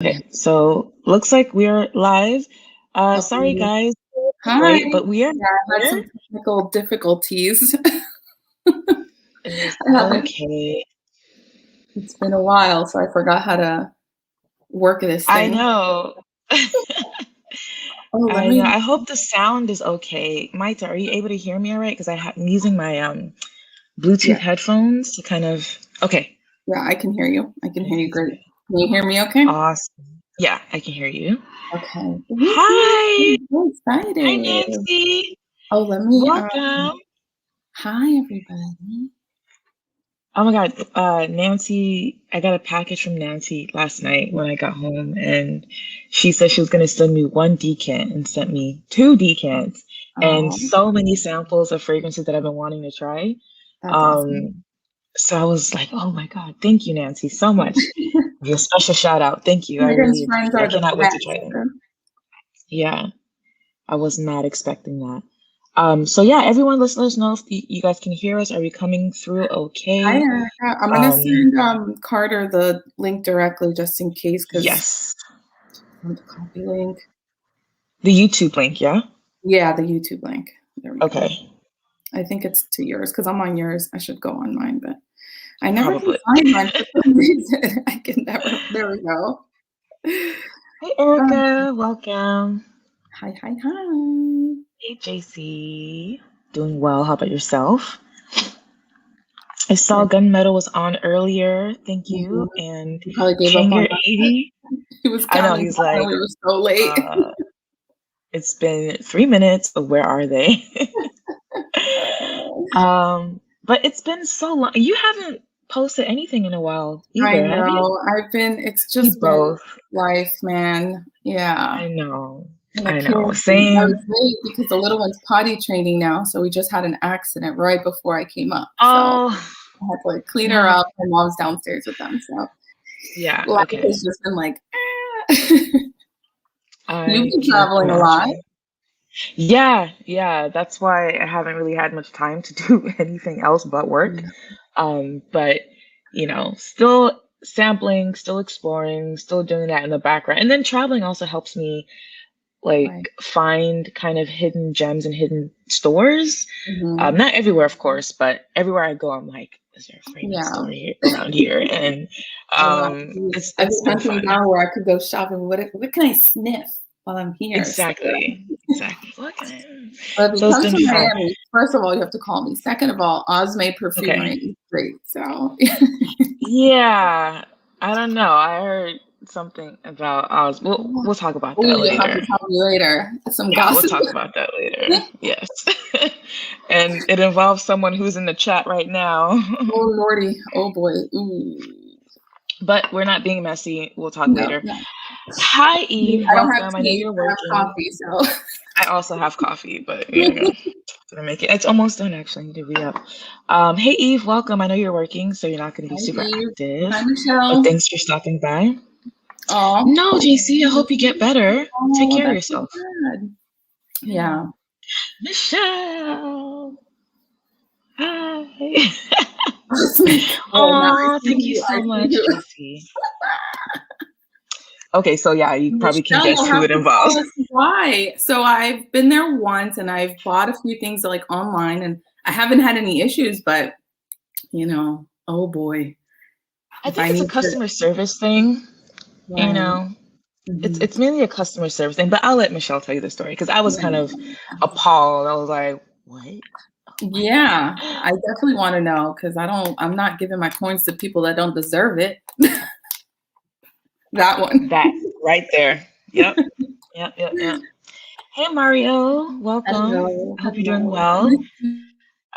Okay, so looks like we're live. Sorry Okay. guys, Hi. late, but we are Yeah, I had here. some technical difficulties. It is I haven't, okay. it's been a while, so I forgot how to work this I thing. know. Oh, let I know. me, I hope the sound is okay. Maite, are you able to hear me all right? Because I'm using my Bluetooth yeah, headphones to kind of. Okay. yeah, I can hear you. I can hear you Everything's great. good. Can you hear me okay? Awesome. Yeah, I can hear you. Okay. Woohoo. Hi. I'm so Hi, excited. Nancy. Oh, let me, Welcome. hi, everybody. Oh my God, Nancy, I got a package from Nancy last night when I got home, and she said she was going to send me one decant and sent me two decants and Oh, so many samples of fragrances that I've been wanting to try. that's awesome. Um, so I was like, oh my God, thank you, Nancy, so much. Give you a special shout out. Thank you. I Fragrance really friends appreciate it. I are the cannot wait to best. try them. Yeah, I was not expecting that. So yeah, everyone, let's let us know if you guys can hear us. Are we coming through Hi, okay? Erica. I'm gonna Um, send Carter the link directly just in case, because yes. the copy link. The YouTube link, yeah? Yeah, the YouTube link. There we go. Okay, I think it's to yours because I'm on yours. I should go on mine, but I never can probably. find mine for some reason. I can never. There we go. Hey, Um, Erica, welcome. hi, hi, hi. Hey, JC. Doing well. How about yourself? I saw Good. Gunmetal was on earlier. Thank Mhm. you. And He probably gave up on Changer us. 80. He was I know, counting he's down. like, We were so late. it's been 3 minutes, but where are they? But it's been so long. You haven't posted anything in a while I either, have you? know. It's We just been both. life, man. Yeah. I know. And I know. appearances. I Same. was late because the little one's potty training now, so we just had an accident right before I came up. So Oh, I had to like clean her no. up. My mom's downstairs with them. So Yeah, life okay. has just been like, eh. You've I been can traveling a lot. imagine. Yeah, that's why I haven't really had much time to do anything else but work. Yeah, But still sampling, still exploring, still doing that in the background. And then traveling also helps me right. like find kind of hidden gems and hidden stores. Hmm. Not everywhere, of course, but everywhere I go, I'm like, is there a fragrance Yeah, store here around here? And I know. I've it's been been hunting fun. down where I could go shopping. What can I sniff while I'm here? So, Exactly. Look at it. but if So you it's come been to fun. Miami, first of all, you have to call me. Second of all, Osme Okay. Perfumerie is great. So, Yeah. I don't know. I heard something about Oz. We'll talk about oh, that you'll have to later. tell me later. Some Yeah, we'll gossip. talk about that later. Yes. And it involves someone who's in the chat right now. Oh Lordy. Oh boy. Ooh. But we're not being messy. We'll talk No, later. no. Hi, Eve. I don't have Welcome. I know tea. you're I have working. coffee. So I also have coffee, but gonna make it. It's almost done, actually. I need to re-up. Hey, Eve. Welcome. I know you're working, so you're not going to be hi super Eve. active, Hi but Michelle. thanks for stopping by. Oh, No, JC, I hope you get better. Take oh, care of that's so yourself. good. Yeah. Yeah. Michelle. Hi. Oh, now I Oh, see thank you you. I so see much, you. JC. Okay, so yeah, you probably can Michelle, guess you'll who have it to involves. tell us why. So I've been there once and I've bought a few things like online and I haven't had any issues, but oh boy, I if think I it's a need to, customer service thing. You right. know, it's Hmm. it's mainly a customer service thing, but I'll let Michelle tell you the story because I was kind of appalled. I was like, what? Yeah, I definitely want to know because I'm not giving my coins to people that don't deserve it. That one. That right there. Yep. Yep. Hey, Mario. Welcome. Hello, I hope you're doing hello.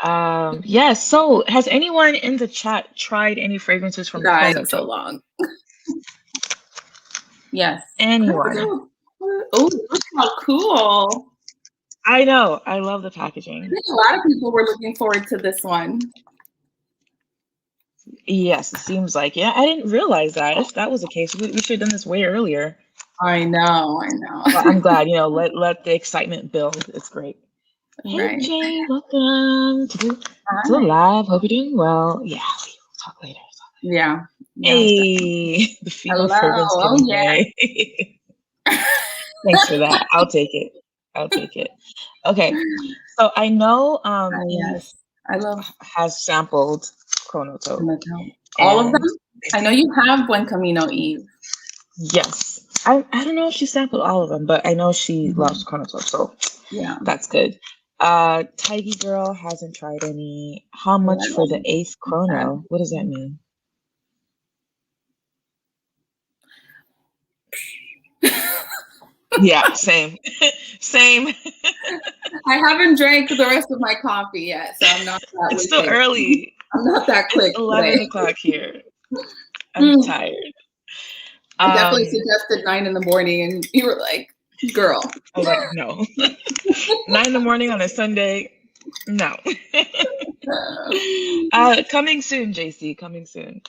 well. Yeah, so has anyone in the chat tried any fragrances You from guys, it's so Chronotope? long. Yes. Anyone? Oh, look how cool. I know. I love the I packaging. think a lot of people were looking forward to this one. Yes, it seems like. Yeah, I didn't realize that. If that was the case, we should have done this way earlier. I know. But I'm glad, let the excitement build. It's great. Hey, Right. Jay, welcome to the Hi. live. Hope you're doing well. Yeah, we'll talk later. Yeah. Hey, the female Hello. fragrance Oh giving yeah. way. Thanks for that. I'll take it. I'll take it. Okay. So I know Eve Yes. I love has sampled Chronotope. Chronotope. All of them? And I know you have Buen Camino Eve. yes, I don't know if she sampled all of them, but I know she loves Chronotope, so Yeah. that's good. Tiggy Girl hasn't tried any. How Oh, much I for love the eighth that. chrono? What does that mean? Yeah, same. Same. I haven't drank the rest of my coffee yet, so I'm not that It's with still it. early. I'm not that It's quick 11 today. o'clock here. I'm tired. I definitely suggested 9 in the morning, and you were like, "Girl." I was like, no. 9 in the morning on a Sunday, no. Coming soon, JC. Coming soon.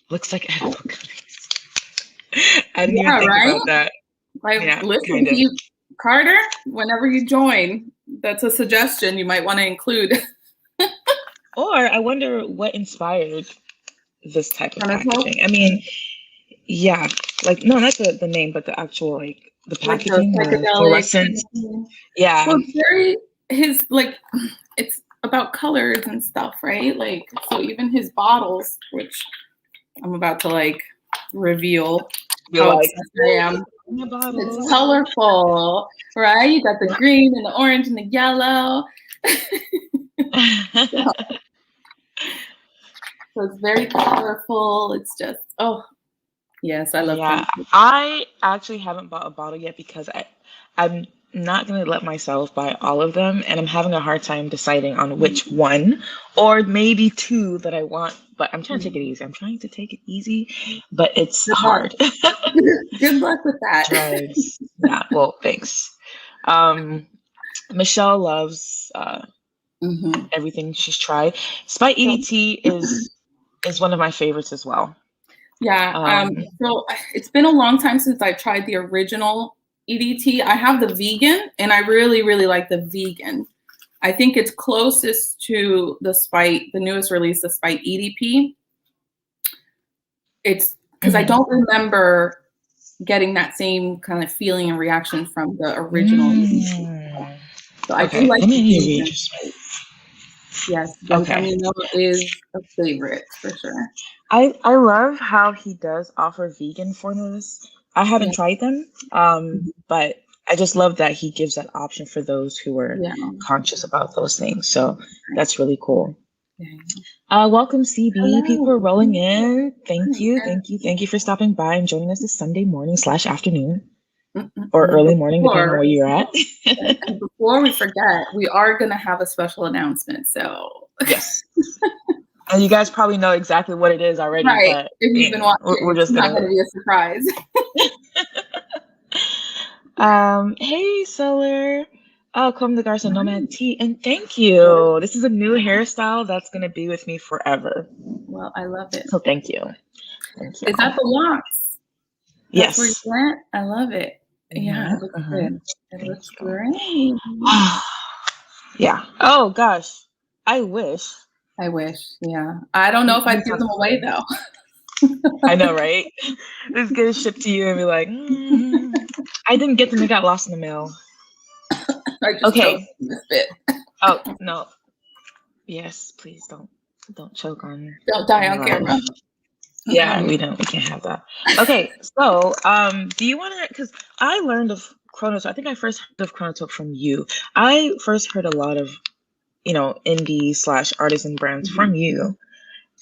Looks like edible cookies. I didn't even Yeah, think right? about that. Like, Yeah, listen, kind of. Pete Carter, whenever you join, that's a suggestion you might want to include. Or I wonder what inspired this type of Chronotope, packaging. I mean, yeah, like no, not the name, but the actual like the like the packaging, the psychedelic. fluorescence. Yeah. Well, it's very his like. It's about colors and stuff, right? Like, so even his bottles, which I'm about to like reveal You're how like, obsessed I am. my It's bottles. colorful, right? You got the green and the orange and the yellow. So it's very colorful. It's just, oh, yes, I love Yeah, Chronotope. I actually haven't bought a bottle yet because I'm not gonna let myself buy all of them, and I'm having a hard time deciding on which one or maybe two that I want. But I'm trying to take it easy. I'm trying to take it easy, but it's Good luck. hard. Good luck with that. Drugs. Yeah, well, thanks. Michelle loves everything she's tried. Spite EDT is one of my favorites as well. Yeah. So it's been a long time since I tried the original EDT. I have the vegan, and I really, really like the vegan. I think it's closest to the Spite, the newest release, the Spite EDP. It's because I don't remember getting that same kind of feeling and reaction from the original EDP. So I do Okay, like let the me read. vegan Spite. Yes, Buen Okay. Camino is a favorite for sure. I love how he does offer vegan formulas. I haven't Yeah. tried them, but I just love that he gives that option for those who are Yeah. conscious about those things. So that's really cool. Yeah. Welcome, CB. People Hello. are rolling in. Thank you, thank you, thank you for stopping by and joining us this Sunday morning / afternoon or early morning, depending on where you're at. And before we forget, we are going to have a special announcement. So Yes. And you guys probably know exactly what it is already, right, but if you've been watching, we're just it's not gonna. going to be a surprise. Hey, Solar. Oh, come the Garza Nomad Tea, and thank you. This is a new hairstyle that's gonna be with me forever. Well, I love it. So thank you. Thank you. Is that the locks? That's where you Yes. went? I love it. Yeah, it looks good. It Thank looks you. great. Yeah. Oh gosh. I wish. I wish. Yeah. I don't know if I'd give them away though. I know, right? Just get it shipped to you and be like, I didn't get them. They got lost in the mail. I just Okay. this bit. Oh no. Yes, please don't choke on. Don't die on camera. Yeah, we can't have that. Okay, so do you want to? Because I learned of Chronotope. I think I first heard of Chronotope from you. I first heard a lot of indie / artisan brands from you,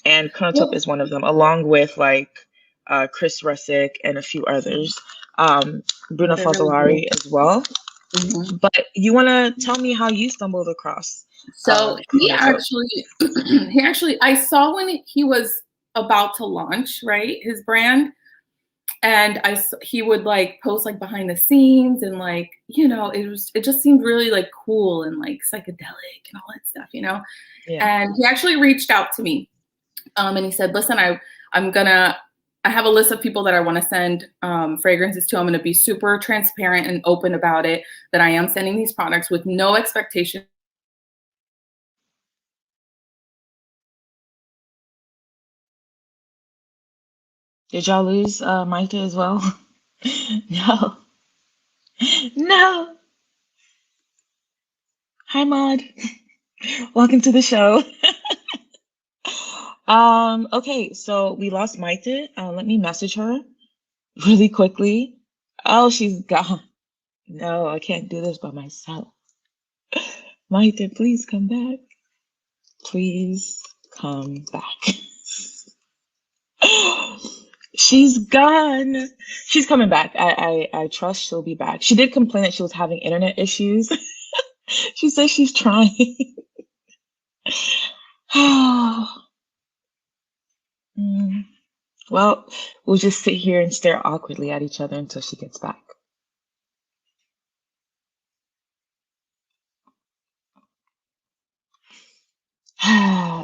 and Chronotope is one of them, along with like Chris Russick and a few others. Bruno Fazzolari as well. But you want to tell me how you stumbled across? So he Chronotope? actually, I saw when he was about to launch, right, his brand, and he would like post like behind the scenes and like it just seemed really like cool and like psychedelic and all that stuff, Yeah. And he actually reached out to me, and he said, "Listen, I have a list of people that I want to send fragrances to. I'm going to be super transparent and open about it, that I am sending these products with no expectation Did y'all lose Maite as well? No. No. Hi, Maud. Welcome to the show. Okay, so we lost Maite. Let me message her really quickly. Oh, she's gone. No, I can't do this by myself. Maite, please come back. Please come back. She's gone. She's coming back. I trust she'll be back. She did complain that she was having internet issues. She says she's trying. Well, we'll just sit here and stare awkwardly at each other until she gets back.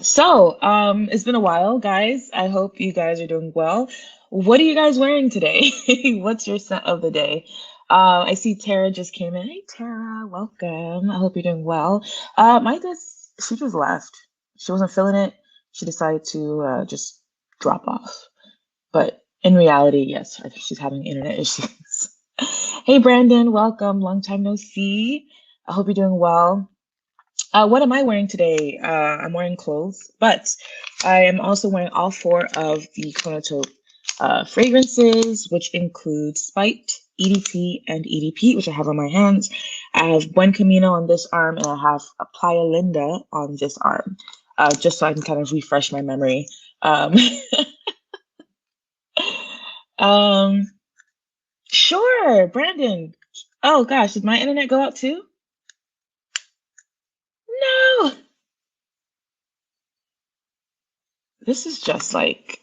So, it's been a while, guys. I hope you guys are doing well. What are you guys wearing today? What's your scent of the day? I see Tara just came in. Hey, Tara, welcome. I hope you're doing well. She just left. She wasn't feeling it. She decided to just drop off. But in reality, yes, I think she's having internet issues. Hey, Brandon, welcome. Long time no see. I hope you're doing well. What am I wearing today? I'm wearing clothes, but I am also wearing all 4 of the Chronotope fragrances, which include Spite, EDT, and EDP, which I have on my hands. I have Buen Camino on this arm, and I have a Playa Linda on this arm, just so I can kind of refresh my memory. Sure, Brandon. Oh gosh, did my internet go out too? No. This is just like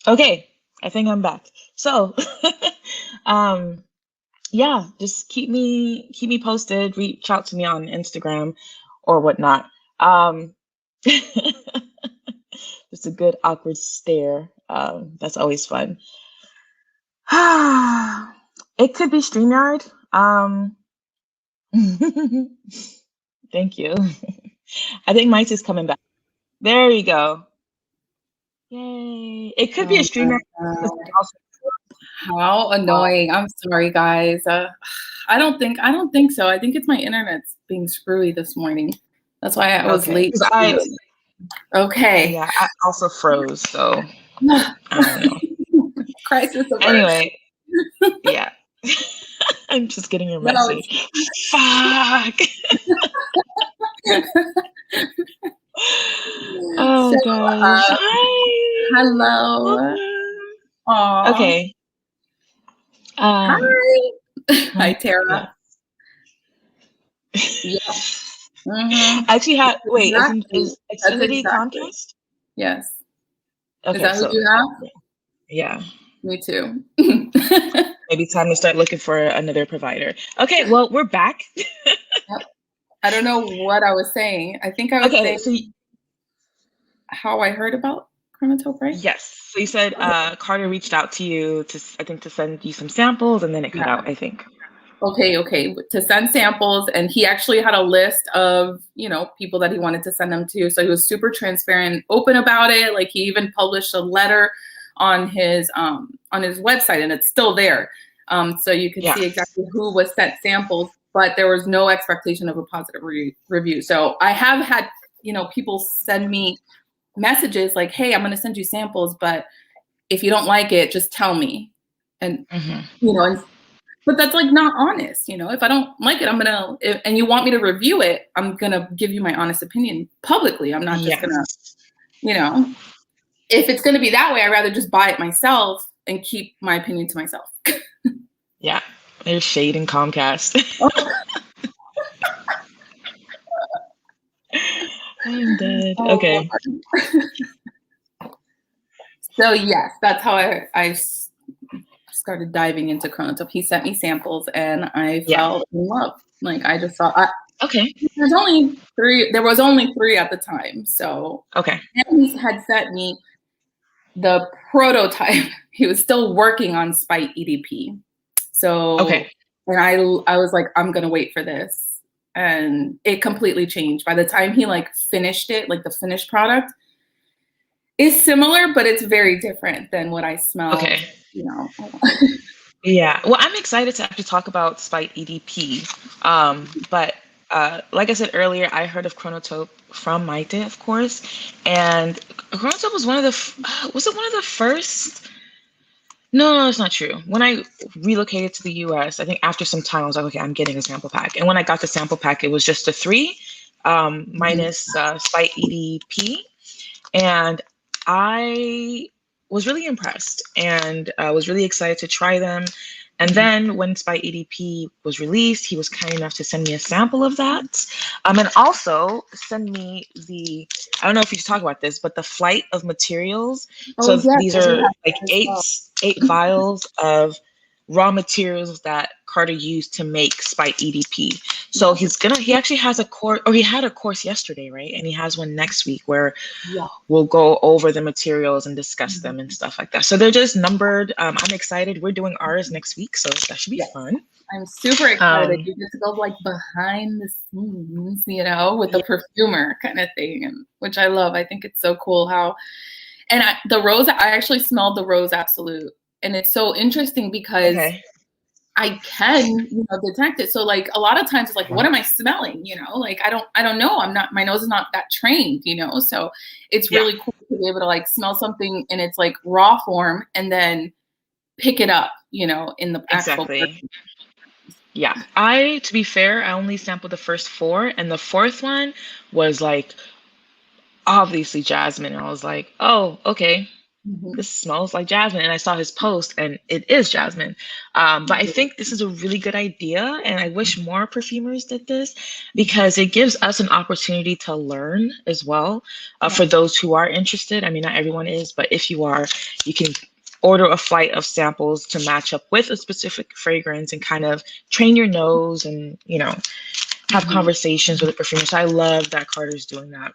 okay, I think I'm back. So yeah, just keep me posted, reach out to me on Instagram or whatnot. Just a good awkward stare. That's always fun. It could be StreamYard. Thank you. I think Mike is coming back. There you go. Yay. It could be a StreamYard. How annoying. I'm sorry, guys. I don't think so. I think it's my internet's being screwy this morning. That's why I was late. Okay. Yeah, I also froze, so I don't know. Crisis alert. Anyway, yeah. I'm just getting your message. Fuck. Oh gosh. Hi. Hello. Aww. Okay. Hi. Hi, Tara. Yeah. Mm-hmm. I actually have. Wait, is Xfinity Comcast? Yes. Okay, is that who you have? Yeah. Me too. Maybe time to start looking for another provider. Okay, well, we're back. I don't know what I was saying. I think I was saying how I heard about Chronotope, right? Yes. So you said Carter reached out to you to send you some samples, and then it cut out, I think. Okay. To send samples, and he actually had a list of, people that he wanted to send them to. So he was super transparent, open about it. Like, he even published a letter on his website, and it's still there. So you can see exactly who was sent samples, but there was no expectation of a positive review. So I have had, people send me messages like, hey, I'm going to send you samples, but if you don't like it, just tell me. And, but that's like not honest. If I don't like it, and you want me to review it, I'm going to give you my honest opinion publicly. I'm not just going to, if it's going to be that way, I'd rather just buy it myself and keep my opinion to myself. Yeah. There's shade in Comcast. I'm dead. Okay. So yes, that's how I started diving into Chronotope. He sent me samples, and I fell in love. Like, I just thought, okay. There was only 3 at the time. So okay. And he had sent me the prototype. He was still working on Spite EDP. So, okay. And I was like, I'm gonna wait for this, and it completely changed. By the time he like finished it, like the finished product is similar, but it's very different than what I smelled. Okay. You know. Yeah. Well, I'm excited to actually talk about Spite EDP. But like I said earlier, I heard of Chronotope from Maite, of course, and Chronotope was one of the was it one of the first? No, it's not true. When I relocated to the US, I think after some time, I was like, okay, I'm getting a sample pack. And when I got the sample pack, it was just the three, minus Spite EDP. And I was really impressed and was really excited to try them. And then when Spite EDP was released, he was kind enough to send me a sample of that. And also send me the, I don't know if you should talk about this, but the flight of materials. So Yes, these are like eight vials of raw materials that Carter used to make Spite EDP. So he actually has a course, or he had a course yesterday, right? And he has one next week where we'll go over the materials and discuss them and stuff like that. So they're just numbered. I'm excited. We're doing ours next week, so that should be fun. I'm super excited. You get to go like behind the scenes, you know, with the perfumer kind of thing, and which I love. I think it's so cool how, and the rose, I actually smelled the Rose Absolute, and it's so interesting because I can, you know, detect it. So like a lot of times it's like, what am I smelling? You know, like I don't know. My nose is not that trained, you know? So it's really cool to be able to like smell something in its like raw form and then pick it up, you know, in the actual perfume. Yeah. To be fair, I only sampled the first four, and the fourth one was like obviously jasmine. And I was like, oh, okay. This smells like jasmine. And I saw his post and it is jasmine. But I think this is a really good idea. And I wish more perfumers did this because it gives us an opportunity to learn as well. For those who are interested. I mean, not everyone is, but if you are, you can order a flight of samples to match up with a specific fragrance and kind of train your nose and, you know, have conversations with the perfumer. So I love that Carter's doing that.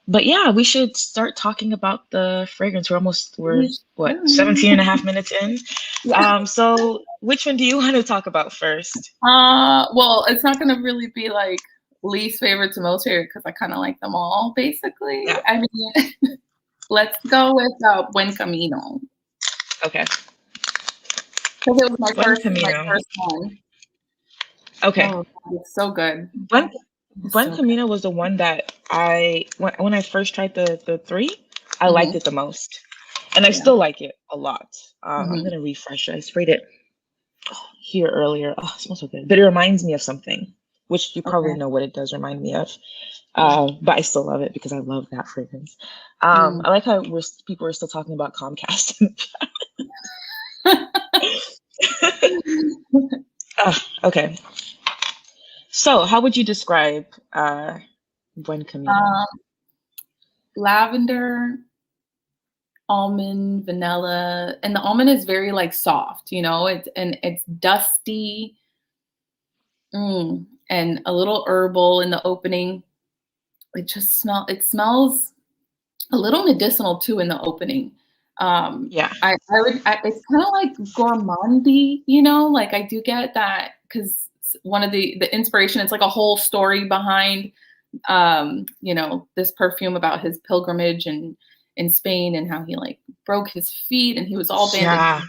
But yeah, we should start talking about the fragrance. We're 17 and a half minutes in. So which one do you want to talk about first? Well, it's not going to really be like least favorite to most favorite because I kind of like them all, basically. I mean, let's go with Buen Camino. Okay. Because it was my first one. Okay. Oh, it's so good. Buen Camino was the one that when I first tried the three, I liked it the most. And I still like it a lot. I'm going to refresh it. I sprayed it here earlier. Oh, it smells so good. But it reminds me of something, which you probably know what it does remind me of. But I still love it because I love that fragrance. I like how people are still talking about Comcast. Okay. So how would you describe Buen Camino? Lavender, almond, vanilla, and the almond is very like soft, you know, it's dusty, and a little herbal in the opening. It smells a little medicinal too in the opening. It's kind of like gourmandy, you know, like I do get that because one of the inspiration, it's like a whole story behind, you know, this perfume about his pilgrimage in Spain and how he like broke his feet and he was all bandaged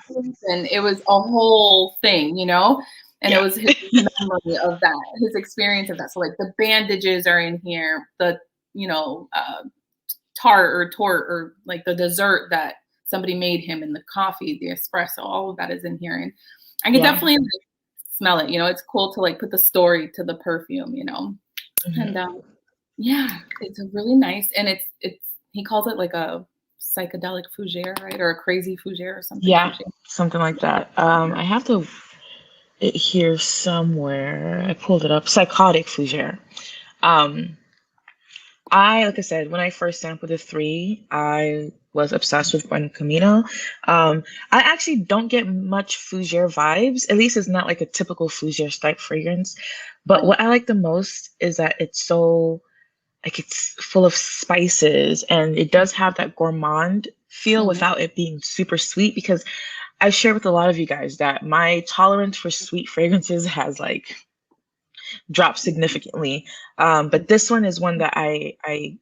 and it was a whole thing, you know, and it was his memory of that, his experience of that. So like the bandages are in here, the, you know, tart or like the dessert that somebody made him in the coffee, the espresso, all of that is in here. And I can definitely like, smell it, you know, it's cool to like put the story to the perfume, you know, and it's a really nice, and it's he calls it like a psychedelic fougere, right? Or a crazy fougere or something. Yeah, something like that. I have it here somewhere. I pulled it up. Psychotic fougere. Like I said, when I first sampled the three, I was obsessed with Buen Camino. I actually don't get much fougere vibes. At least it's not like a typical fougere type fragrance. But what I like the most is that it's so like it's full of spices, and it does have that gourmand feel Mhm. without it being super sweet, because I share with a lot of you guys that my tolerance for sweet fragrances has like dropped significantly. But this one is one that I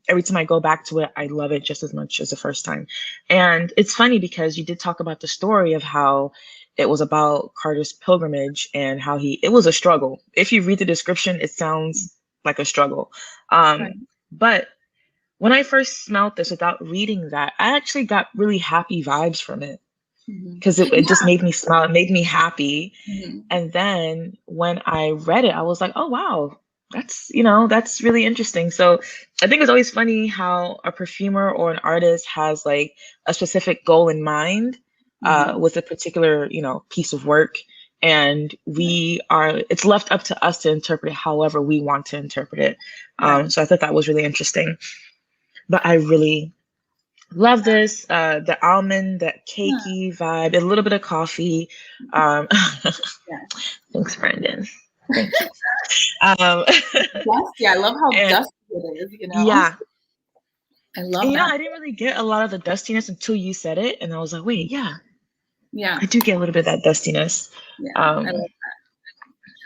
every time I go back to it, I love it just as much as the first time. And it's funny because you did talk about the story of how it was about Carter's pilgrimage and how it was a struggle. If you read the description, it sounds like a struggle. Right. But when I first smelled this without reading that, I actually got really happy vibes from it, Mhm. because it just Yeah. made me smile. It made me happy. Mhm. And then when I read it, I was like, oh, wow, that's really interesting. So I think it's always funny how a perfumer or an artist has like a specific goal in mind Mhm. with a particular, piece of work. And it's left up to us to interpret it however we want to interpret it. Right. So I thought that was really interesting. But I really love this. The almond, that Yeah. cakey vibe, a little bit of coffee. Um, Yeah. Thanks, Brandon. Thank you. Um, Dusty. I love how and dusty it is, yeah, I and love that. I didn't really get a lot of the dustiness until you said it, and I was like, wait, yeah, Yeah. I do get a little bit of that dustiness. Yeah. I Um, love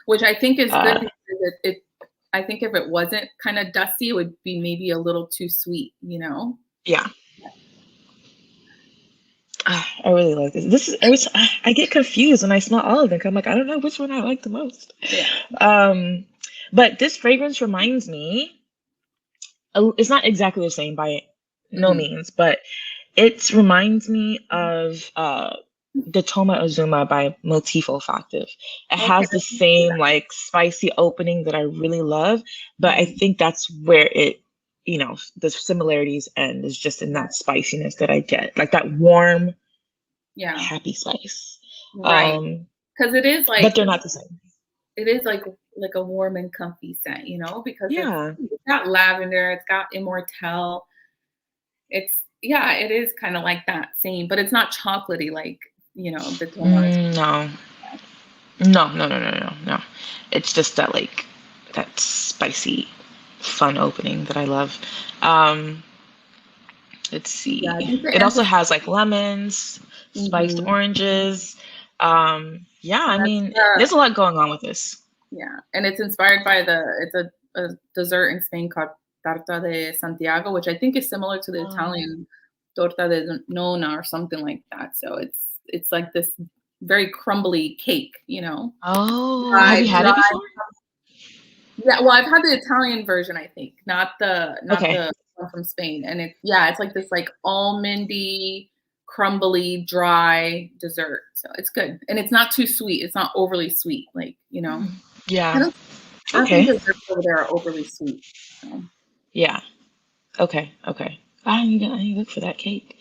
Which I think is good uh, because I think if it wasn't kind of dusty, it would be maybe a little too sweet, yeah, I really like this. I get confused when I smell all of them. 'Cause I'm like, I don't know which one I like the most. Yeah. Um, but this fragrance reminds me. It's not exactly the same by no Mm-hmm. means, but it reminds me of the Toma Azuma by Motif Olfactive. It Okay. has the same like spicy opening that I really love, but I Mhm. think that's where the similarities end, is just in that spiciness that I get, like that warm, Yeah. happy spice. Right. Because it is But like they're not the same. it is like a warm and comfy scent, because Yeah. it's got lavender, it's got immortelle. It's yeah, it is kind of like that same, but it's not chocolatey like the Tomas. No. No, no, no, no, no, no. It's just that spicy, fun opening that I love. Um, let's Yeah, I see. think the It also antis. has like lemons, spiced Mhm. oranges. Yeah, I That's mean, there's a lot going on with this. yeah, and it's inspired by it's a dessert in Spain called Tarta de Santiago, which I think is similar to the Um, Italian torta de nona or something like that. So it's like this very crumbly cake, oh, have you dry, had it dry. before? Yeah, well, I've had the Italian version, I think, not Okay. the one from Spain, and it's like this like almondy, crumbly, dry dessert. So it's good, and it's not too sweet. It's not overly sweet, I Yeah. don't I don't think Okay. desserts over there are overly sweet. So Yeah. Okay. Okay. I need to look for that cake.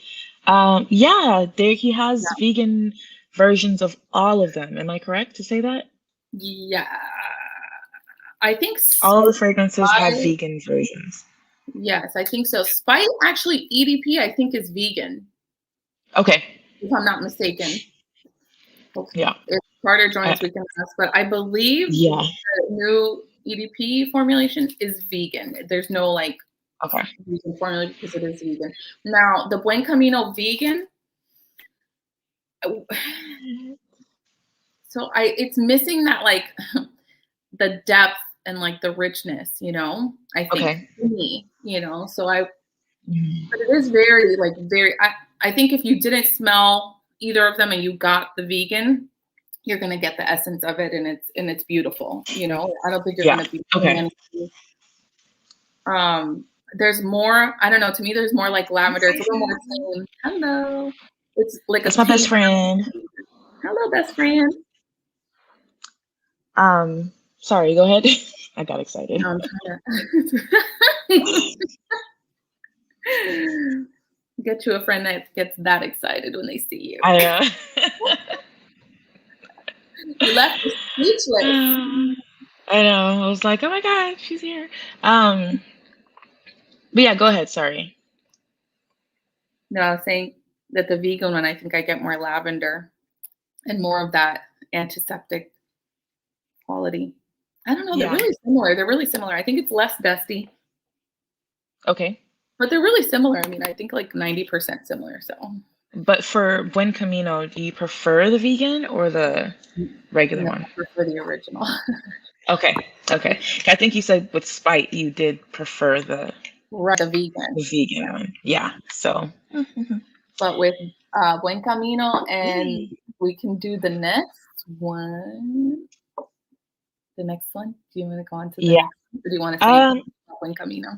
Yeah, there he has yeah, vegan versions of all of them. Am I correct to say that? yeah. I think All of the fragrances have Spite. vegan versions. Yes, I think so. Spite actually EDP I think is vegan, Okay. if I'm not mistaken. Yeah. If Carter I, joins, we can ask. But I believe yeah. the new EDP formulation is vegan. There's no Okay. vegan formula because it is vegan. Now the Buen Camino vegan. So it's missing that the depth and the richness, I think Okay. to me, so Mm. but it is very very I think if you didn't smell either of them and you got the vegan, you're gonna get the essence of it and it's beautiful, I don't think you're Yeah. gonna be feeling Okay. anything. There's more, I don't know, to me there's more like lavender. It's a little more tame. Hello. It's like a That's my best tame. friend. Hello, best friend. Sorry, go ahead. I got excited. No, I'm trying to get you a friend that gets that excited when they see you. I You left me speechless. I know. I was like, oh my God, she's here. Um, but yeah, go ahead. Sorry. No, I was saying that the vegan one, I think I get more lavender and more of that antiseptic quality. I don't know. They're Yeah. really similar. They're really similar. I think it's less dusty. Okay. But they're really similar. I mean, I think like 90% similar. So. But for Buen Camino, do you prefer the vegan or the regular one? I prefer the original. Okay. Okay. I think you said with Spite you did prefer the vegan one. Yeah. So. But with Buen Camino, and we can do the next one. The next one? Do you want to go on to the next one? Or do you want to say Buen Camino?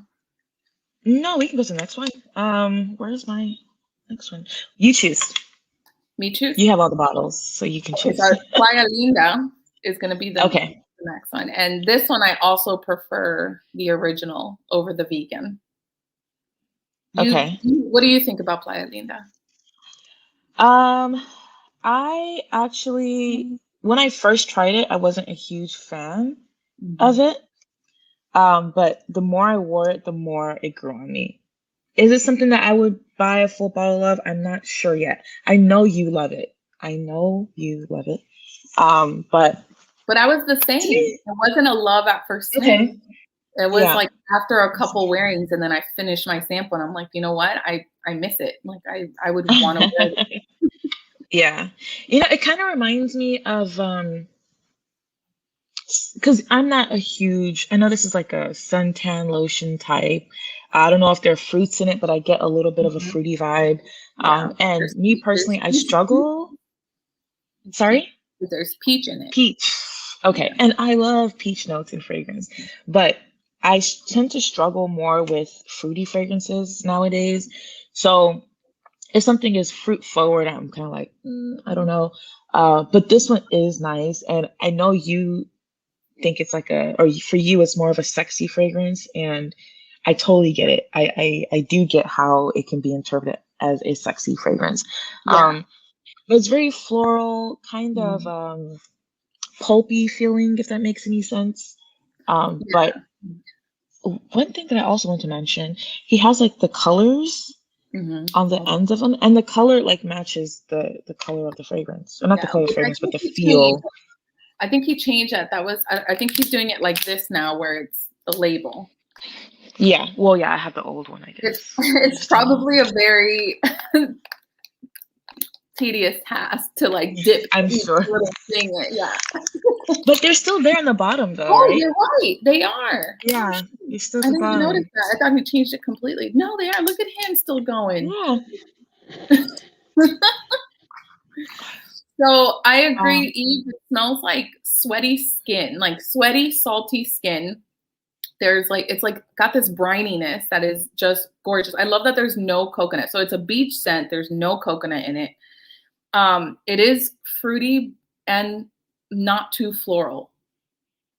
No, we can go to the next one. Where's my next one? You choose. Me choose? You have all the bottles, so you can choose. So Playa Linda is going to be the next one. And this one, I also prefer the original over the vegan. What do you think about Playa Linda? I actually, when I first tried it, I wasn't a huge fan of it. But the more I wore it, the more it grew on me. Is it something that I would buy a full bottle of? I'm not sure yet. I know you love it. But I was the same. It wasn't a love at first sight. Okay. It was like after a couple wearings, and then I finished my sample, and I'm like, you know what? I miss it. Like I would want to wear it. Yeah. You know, it kind of reminds me of because I'm not a huge, I know this is like a suntan lotion type. I don't know if there are fruits in it, but I get a little bit of a fruity vibe. And me personally, I struggle. Sorry? There's peach in it. Peach. Okay. Yeah. And I love peach notes in fragrance, but I tend to struggle more with fruity fragrances nowadays. So if something is fruit forward, I'm kind of like, I don't know. But this one is nice. And I know you think it's like or for you, it's more of a sexy fragrance. And I totally get it. I do get how it can be interpreted as a sexy fragrance. Yeah. But it's very floral, kind of pulpy feeling, if that makes any sense. But one thing that I also want to mention, he has like the colors on the ends of them, and the color like matches the color of the fragrance. Or not the color of the fragrance, but the feel. I think he changed that. I think he's doing it like this now, where it's the label. Yeah. Well, yeah, I have the old one, I guess. It's probably a very tedious task to like dip. I'm sure. Thing. Yeah. But they're still there in the bottom, though. Oh, right? You're right. They are. Yeah. They're still I didn't notice that. I thought he changed it completely. No, they are. Look at him still going. Yeah. So I agree, Eve. It smells like sweaty skin, like sweaty, salty skin. There's like, it's like got this brininess that is just gorgeous. I love that there's no coconut. So it's a beach scent. There's no coconut in it. It is fruity and not too floral,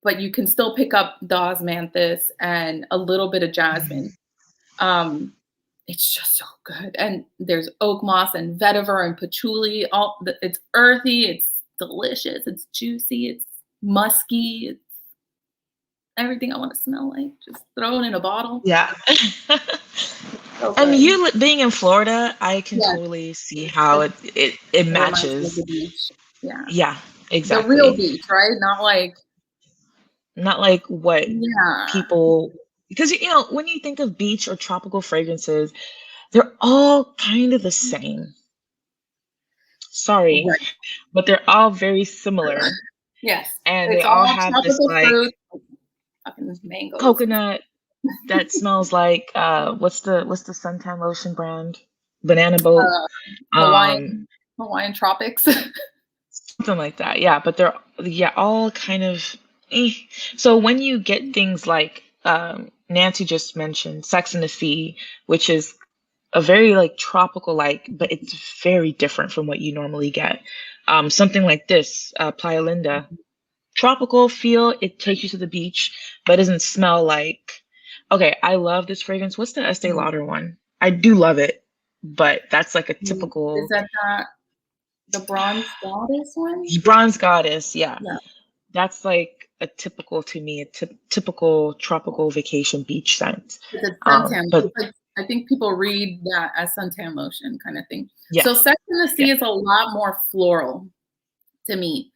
but you can still pick up the osmanthus and a little bit of jasmine. It's just so good. And there's oak moss and vetiver and patchouli. It's earthy. It's delicious. It's juicy. It's musky. It's everything I want to smell like. Just throw it in a bottle. Yeah. And you being in Florida, I can totally see how it matches. Yeah. Yeah, exactly. The real beach, right? Not like what people, because you know, when you think of beach or tropical fragrances, they're all kind of the same. Sorry, but they're all very similar. Yes. And they all have this like mango coconut that smells like what's the suntan lotion brand? Banana Boat. Hawaiian Tropics. Something like that. Yeah, but they're all kind of So when you get things like Nancy just mentioned Sex and the Sea, which is a very like tropical like, but it's very different from what you normally get. Something like this, Playa Linda, tropical feel, it takes you to the beach, but doesn't smell like. Okay, I love this fragrance. What's the Estee Lauder one? I do love it, but that's like a typical. Is that the Bronze Goddess one? Bronze Goddess, yeah. That's like a typical to me, a typical tropical vacation beach scent. It's a suntan, but I think people read that as suntan lotion kind of thing. Yeah. So Sex and the Sea is a lot more floral to me.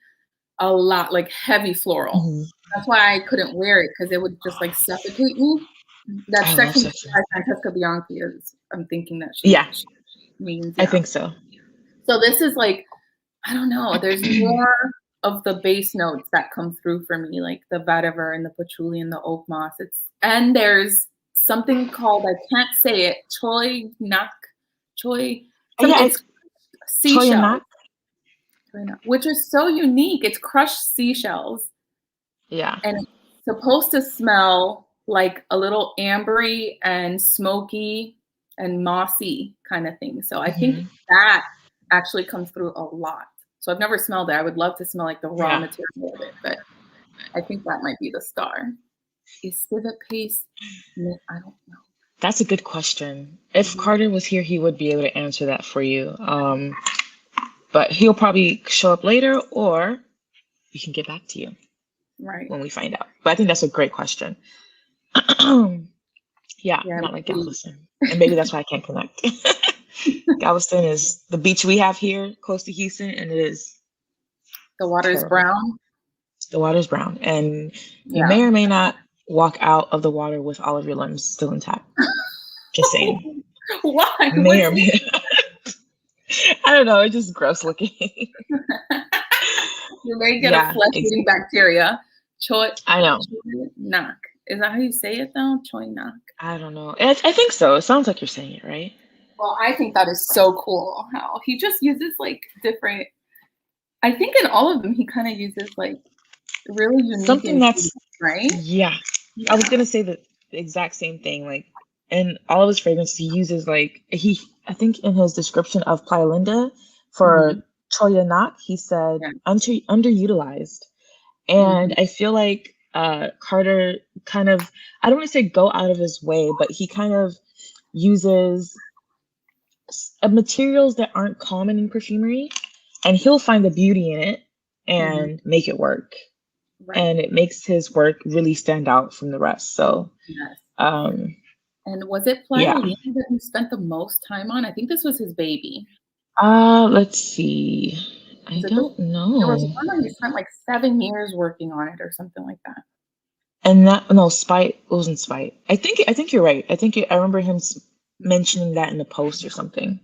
A lot like heavy floral. That's why I couldn't wear it, because it would just like suffocate me. That's I love second such by Francesca Bianchi is, I'm thinking that she means. I think so. So this is like, I don't know, there's more of the base notes that come through for me, like the vetiver and the patchouli and the oak moss. And there's something called, I can't say it, choi, it's seashell, which is so unique. It's crushed seashells. Yeah. And it's supposed to smell like a little ambery and smoky and mossy kind of thing. So I think that actually comes through a lot. So I've never smelled it. I would love to smell like the raw material of it, but I think that might be the star. Is civet paste? I don't know. That's a good question. If Carter was here, he would be able to answer that for you. But he'll probably show up later, or we can get back to you when we find out. But I think that's a great question. Not like Galveston. And maybe that's why I can't connect. Galveston is the beach we have here close to Houston, and it is the water is brown. The water is brown, and you may or may not walk out of the water with all of your limbs still intact. Just saying. Why? May or may not. I don't know. It's just gross looking. You may get a flesh-eating bacteria. I know. Knock. Is that how you say it though? Choi knock. I don't know. I think so. It sounds like you're saying it right. Well, I think that is so cool how he just uses like different. I think in all of them he kind of uses like really unique something that's right. Yeah. I was gonna say the exact same thing. Like in all of his fragrances, he uses like I think in his description of Playa Linda for Choya Nak, he said underutilized. And I feel like Carter kind of, I don't want to say go out of his way, but he kind of uses materials that aren't common in perfumery, and he'll find the beauty in it and make it work. And it makes his work really stand out from the rest. So, and was it Playa Linda that he spent the most time on? I think this was his baby. Let's see. I don't know. There was one where he spent like 7 years working on it or something like that. And Spite wasn't Spite. I think you're right. I remember him mentioning that in the post or something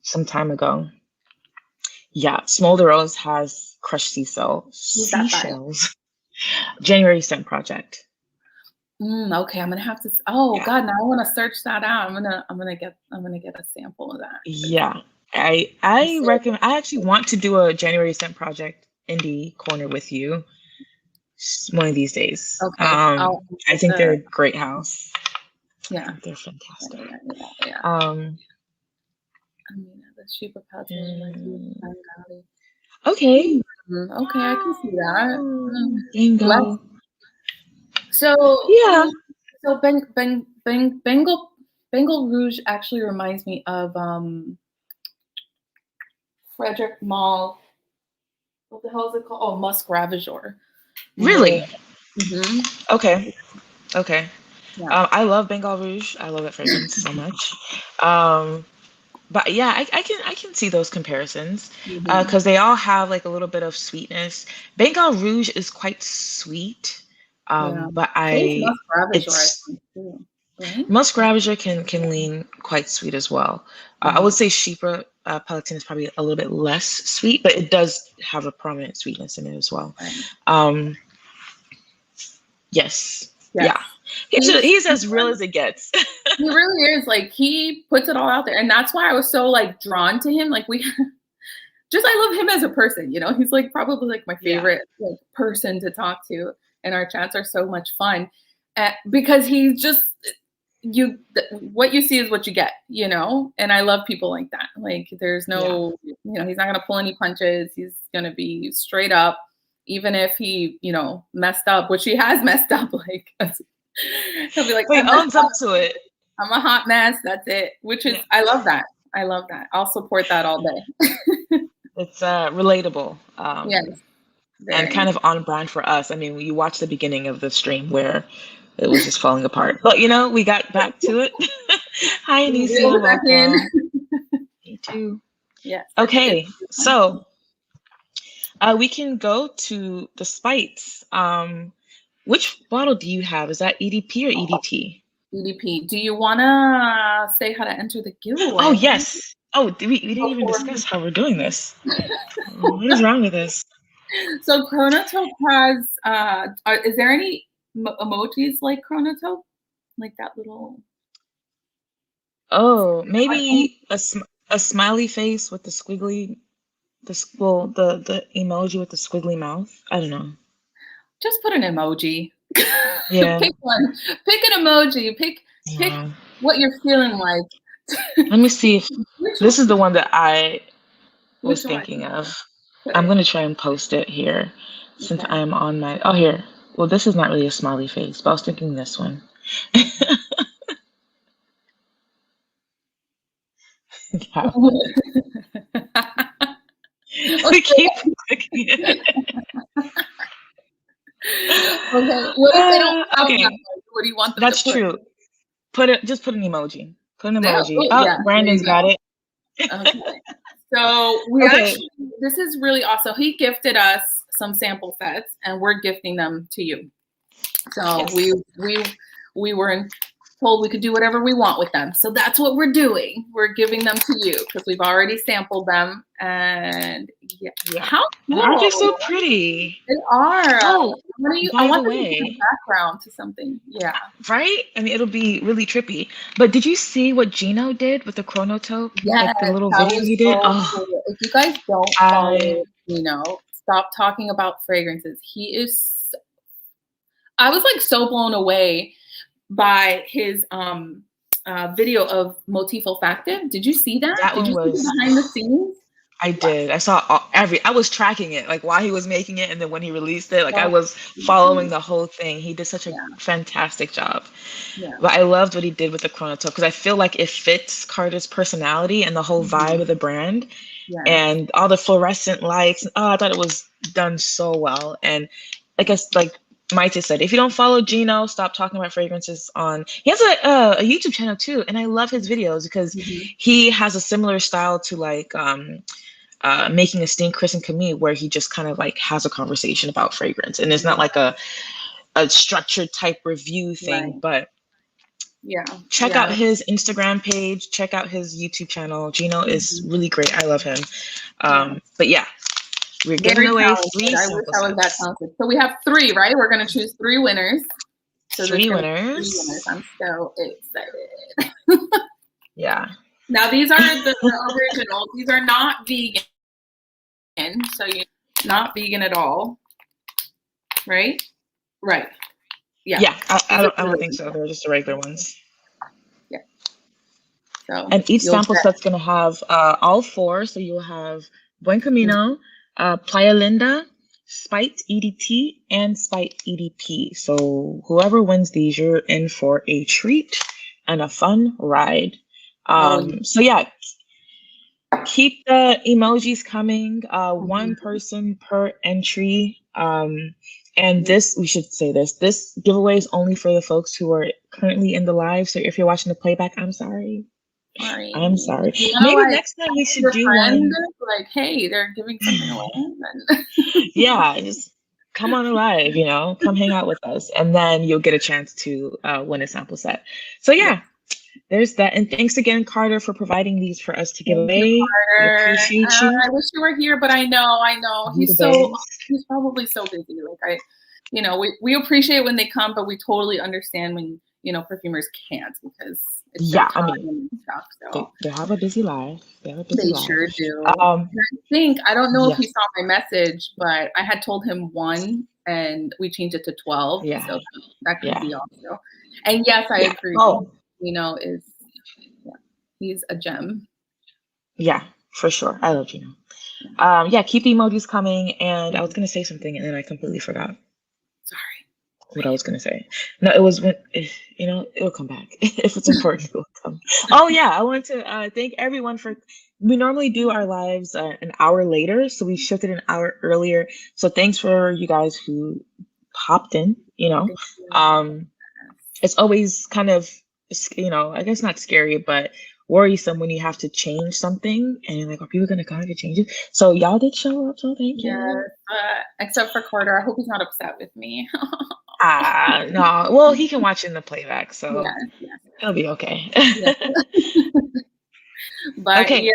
some time ago. Yeah, Smolder Rose has crushed seashells. January Scent Project. Okay, I'm gonna have to. God, now I want to search that out. I'm gonna get a sample of that. Yeah, I recommend. I actually want to do a January Scent Project indie corner with you one of these days. Okay. I think they're a great house. Yeah, they're fantastic. Yeah. Amina, the Super Pouch. Okay. Okay, I can see that. Bingo. So So Bengal Rouge actually reminds me of Frederick Malle. What the hell is it called? Oh, Musk Ravageur. Really? Okay. Yeah. I love Bengal Rouge. I love that fragrance so much. But yeah, I can see those comparisons because they all have like a little bit of sweetness. Bengal Rouge is quite sweet, but Musk Ravager can lean quite sweet as well. I would say Chypre Palatine is probably a little bit less sweet, but it does have a prominent sweetness in it as well. Yes. Yeah. He's as real as it gets. He really is. Like, he puts it all out there. And that's why I was so like drawn to him. Like, I love him as a person, you know. He's like probably like my favorite like person to talk to. And our chats are so much fun. Because he's just what you see is what you get, you know. And I love people like that. Like, there's no, you know, he's not gonna pull any punches. He's gonna be straight up. Even if he, you know, messed up, which he has messed up, like he'll be like, he owns up to it. I'm a hot mess. That's it. Which is, I love that. I'll support that all day. It's relatable. Yes. And kind of on brand for us. I mean, you watch the beginning of the stream where it was just falling apart, but you know, we got back to it. Hi, Anissa. Welcome. Me too. Yeah. Okay, so we can go to the Spites. Which bottle do you have? Is that EDP or EDT? EDP. Do you want to say how to enter the giveaway? Oh, yes. Oh, we didn't even discuss how we're doing this. What is wrong with this? So Chronotope has, is there any emojis like Chronotope? Like that little... Oh, maybe a smiley face with the squiggly, the emoji with the squiggly mouth. I don't know. Just put an emoji. Yeah. Pick one. Pick an emoji. Pick what you're feeling like. Let me see if this is the one that I was thinking of. I'm going to try and post it here since I'm on my... Oh, here. Well, this is not really a smiley face, but I was thinking this one. We keep clicking it. Okay. What if they don't have that? What do you want them That's to put? true. Just put an emoji. Put an emoji. Oh, yeah, Brandon's got it. Okay. So we actually, this is really awesome. He gifted us some sample sets, and we're gifting them to you. So we were told we could do whatever we want with them. So that's what we're doing. We're giving them to you because we've already sampled them. And how cool. Aren't they so pretty? They are. Oh, I want them to be a background to something. Yeah. Right? I mean, it'll be really trippy. But did you see what Gino did with the Chronotope? Yeah. Like the little video he did? Cool. If you guys don't follow Gino, stop talking about fragrances. He is... I was like so blown away by his video of Motif Olfactive. Did you see that? Did you see behind the scenes? I did. I saw I was tracking it, like while he was making it, and then when he released it, like I was following the whole thing. He did such a fantastic job. Yeah. But I loved what he did with the Chronotope because I feel like it fits Carter's personality and the whole vibe of the brand. Yeah. And all the fluorescent lights. Oh, I thought it was done so well. And I guess like Maite said, if you don't follow Gino, stop talking about fragrances on... He has a YouTube channel too, and I love his videos because he has a similar style to like Making a Stink, Chris and Camille, where he just kind of like has a conversation about fragrance, and it's not like a structured type review thing, but check out his Instagram page, check out his YouTube channel. Gino is really great. I love him. But yeah, we're giving away 3 I wish I was that talented. So we have 3, right? We're going to choose 3 winners. So 3 winners. 3 winners. I'm so excited. Yeah. Now these are the originals. These are not vegan. So you're not vegan at all. Right? Right. Yeah. Yeah. I don't think so. They're just the regular ones. Yeah. So and each sample set's going to have all 4. So you'll have Buen Camino, Playa Linda, Spite EDT, and Spite EDP. So whoever wins these, you're in for a treat and a fun ride. So yeah, keep the emojis coming. 1 person per entry. And this, we should say this giveaway is only for the folks who are currently in the live. So if you're watching the playback, I'm sorry. I'm sorry. Maybe next time we should do one. Like, hey, they're giving something away. Yeah, just come on live, come hang out with us. And then you'll get a chance to win a sample set. So yeah, there's that. And thanks again, Carter, for providing these for us to give away. We appreciate you. I wish you were here, but I know. He's probably so busy. Like we appreciate when they come, but we totally understand when, perfumers can't because it's I mean, stuff, so. they have a busy life. They sure do. I don't know if he saw my message, but I had told him 1 and we changed it to 12. Yeah. So that could be also. And yes, I agree. He's a gem. Yeah, for sure. I love Gino. Keep the emojis coming. And I was going to say something and then I completely forgot. Sorry. What I was going to say. No, it was when, it'll come back. If it's important, it will come. Oh, yeah. I want to thank everyone we normally do our lives an hour later. So we shifted an hour earlier. So thanks for you guys who popped in, It's always kind of, I guess not scary, but worrisome when you have to change something and you're like, are people going to come to change it? So y'all did show up, so thank you. Yes, except for Carter. I hope he's not upset with me. No. Well, he can watch in the playback, so Yes. he'll be okay. Yes. But Okay. yeah,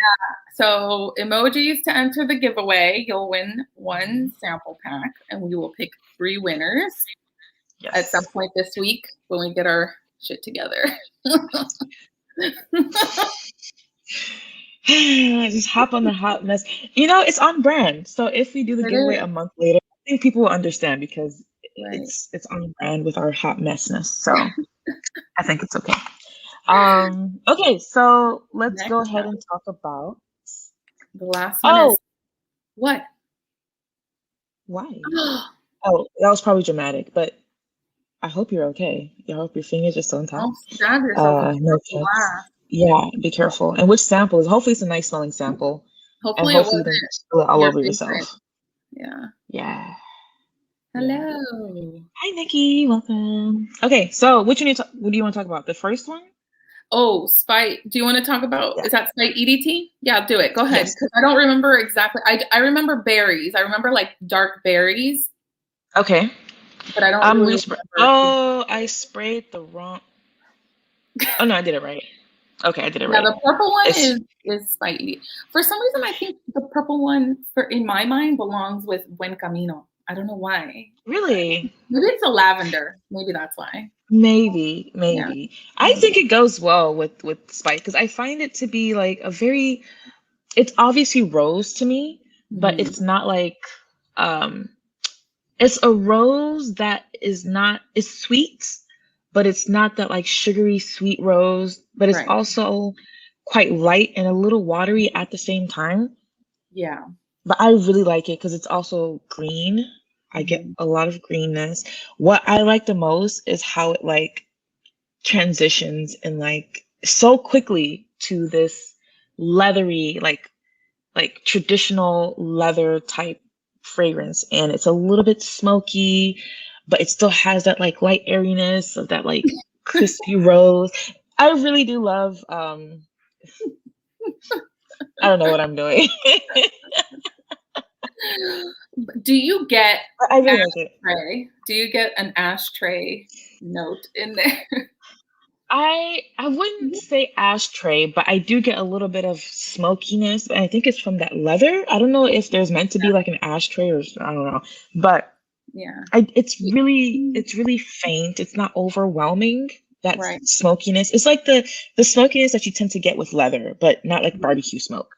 so emojis to enter the giveaway. You'll win 1 sample pack, and we will pick 3 winners at some point this week when we get our shit together. Just hop on the hot mess. It's on brand. So if we do the giveaway a month later, I think people will understand because it's on brand with our hot messness. So I think it's okay. Okay, so let's go ahead and talk about the last one. Is what? Why? Oh, that was probably dramatic, but I hope you're okay. I hope your fingers are still intact. Stab yourself. No yeah, be careful. And which sample is? Hopefully, it's a nice smelling sample. Hopefully, and hopefully you don't spill it all over yourself. Yeah. Hello. Hi, Nikki. Welcome. Okay, so what do you want to talk about? The first one? Oh, Spite. Do you want to talk about? Is that Spite EDT? Yeah, do it. Go ahead. Because I don't remember exactly. I remember berries. I remember like dark berries. Okay. But I don't really remember. I sprayed the wrong. Oh no, I did it right. Okay, I did it right. Yeah, the purple one is Spite EDT. For some reason, I think the purple one, in my mind, belongs with Buen Camino. I don't know why. Really? Maybe it's a lavender. Maybe that's why. Maybe. Yeah. I think it goes well with Spite because I find it to be like it's obviously rose to me, but it's not like it's a rose that is sweet, but it's not that like sugary sweet rose, but it's also quite light and a little watery at the same time. Yeah. But I really like it because it's also green. I get a lot of greenness. What I like the most is how it like transitions and like so quickly to this leathery, like traditional leather type fragrance. And it's a little bit smoky, but it still has that like light airiness of that like crispy rose. I really do love, I don't know what I'm doing. Do you get I really like it. ashtray? Do you get an ashtray note in there? I wouldn't say ashtray, but I do get a little bit of smokiness. And I think it's from that leather. I don't know if there's meant to be like an ashtray or I don't know. But it's really faint. It's not overwhelming. That smokiness. It's like the smokiness that you tend to get with leather, but not like barbecue smoke.